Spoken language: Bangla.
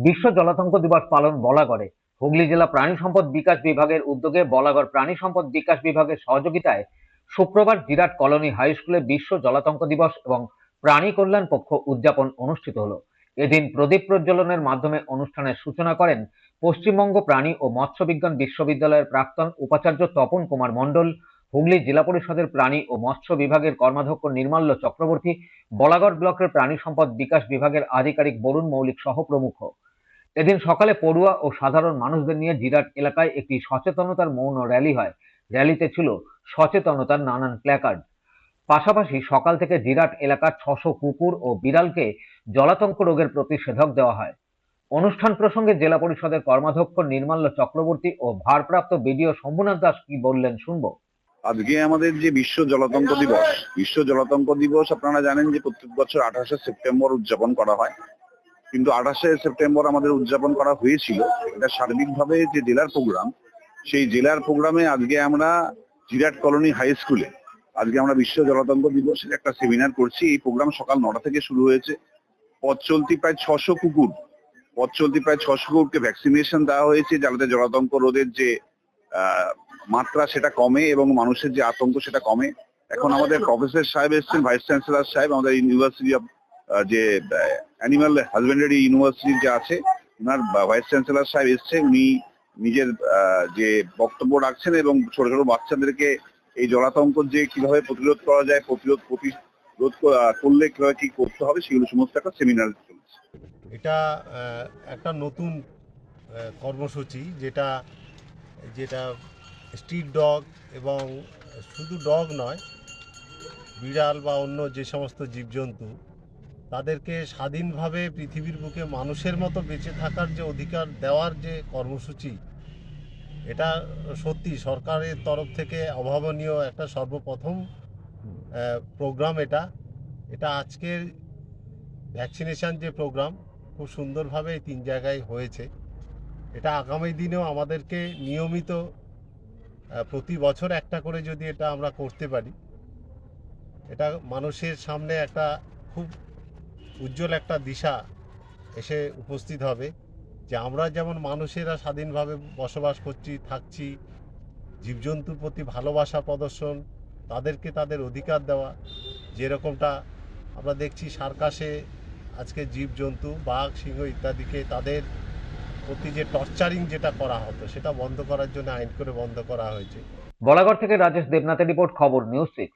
বিশ্ব জলাতঙ্ক দিবস পালন বলাগড়ে। হুগলি জেলা প্রাণী সম্পদ বিকাশ বিভাগের উদ্যোগে বলাগড় প্রাণী সম্পদ বিকাশ বিভাগের সহযোগিতায় শুক্রবার জিরাট কলোনি হাই স্কুলে বিশ্ব জলাতঙ্ক দিবস এবং প্রাণী কল্যাণ পক্ষ উদযাপন অনুষ্ঠিত হলো। এদিন প্রদীপ প্রজ্বলনের মাধ্যমে অনুষ্ঠানের সূচনা করেন পশ্চিমবঙ্গ প্রাণী ও মৎস্য বিজ্ঞান বিশ্ববিদ্যালয়ের প্রাক্তন উপাচার্য তপন কুমার মণ্ডল, হুগলি জেলা পরিষদের প্রাণী ও মৎস্য বিভাগের কর্মাধ্যক্ষ নির্মাল্য চক্রবর্তী, বলাগড় ব্লকের প্রাণী সম্পদ বিকাশ বিভাগের আধিকারিক বরুণ মৌলিক সহ প্রমুখ। এদিন সকালে পড়ুয়া ও সাধারণ মানুষদের নিয়ে জিরাট এলাকায় একটি সচেতনতার মৌন র্যালি হয়। র্যালিতে ছিল সচেতনতার নানান প্ল্যাকার্ড। পাশাপাশি সকাল থেকে জিরাট এলাকার ৬০০ কুকুর ও বিড়ালকে জলাতঙ্ক রোগের প্রতিষেধক দেওয়া হয়। অনুষ্ঠান প্রসঙ্গে জেলা পরিষদের কর্মাধ্যক্ষ নির্মাল্য চক্রবর্তী ও ভারপ্রাপ্ত বিডিও শম্ভুনাথ দাস কি বললেন শুনবো। আজকে আমাদের যে বিশ্ব জলাতঙ্ক দিবস আপনারা জানেন যে প্রত্যেক বছর ২৮শে সেপ্টেম্বর উদযাপন করা হয়। কিন্তু ২৮শে সেপ্টেম্বর আমাদের উদযাপন করা হয়েছিল এটা সার্বিকভাবে যে জেলার প্রোগ্রাম, সেই জেলার প্রোগ্রামে আজকে আমরা জিরাট কলোনি হাই স্কুলে আজকে আমরা বিশ্ব জলাতঙ্ক দিবসের একটা সেমিনার করছি। এই প্রোগ্রাম সকাল ৯টা থেকে শুরু হয়েছে। পথ চলতি প্রায় ৬০০ কুকুরকে ভ্যাকসিনেশন দেওয়া হয়েছে, যাতে জলাতঙ্ক রোধের যে মাত্রা সেটা কমে এবং মানুষের যে আতঙ্ক সেটা কমে। এখন আমাদের প্রফেসর সাহেব এসেছেন, ভাইস চ্যান্সেলর সাহেব, আমাদের ইউনিভার্সিটি অফ যে অ্যানিমাল হাজবেন্ডারি ইউনিভার্সিটি যে আছে, ওনার ভাইস চ্যান্সেলর সাহেব এসছে। উনি নিজের যে বক্তব্য রাখছেন এবং ছোট ছোট বাচ্চাদেরকে এই জলাতঙ্ক যে কিভাবে প্রতিরোধ করা যায়, প্রতিরোধ করলে কিভাবে কি করতে হবে, সেগুলো সমস্ত একটা সেমিনার চলছে। এটা একটা নতুন কর্মসূচি, যেটা স্ট্রিট ডগ এবং শুধু ডগ নয়, বিড়াল বা অন্য যে সমস্ত জীবজন্তু, তাদেরকে স্বাধীনভাবে পৃথিবীর বুকে মানুষের মতো বেঁচে থাকার যে অধিকার দেওয়ার যে কর্মসূচি, এটা সত্যি সরকারের তরফ থেকে অভাবনীয় একটা সর্বপ্রথম প্রোগ্রাম। এটা আজকের ভ্যাকসিনেশন যে প্রোগ্রাম খুব সুন্দরভাবে এই ৩ জায়গায় হয়েছে। এটা আগামী দিনেও আমাদেরকে নিয়মিত প্রতি বছর একটা করে যদি এটা আমরা করতে পারি, এটা মানুষের সামনে একটা খুব উজ্জ্বল একটা দিশা এসে উপস্থিত হবে যে আমরা যেমন মানুষেরা স্বাধীনভাবে বসবাস করছি, থাকছি, জীবজন্তুর প্রতি ভালোবাসা প্রদর্শন, তাদেরকে তাদের অধিকার দেওয়া। যেরকমটা আমরা দেখছি সার্কাসে আজকে জীবজন্তু, বাঘ, সিংহ ইত্যাদিকে তাদের প্রতি যে টর্চারিং যেটা করা হতো, সেটা বন্ধ করার জন্য আইন করে বন্ধ করা হয়েছে। বলাগড় থেকে রাজেশ দেবনাথের রিপোর্ট, খবর নিউজ 6।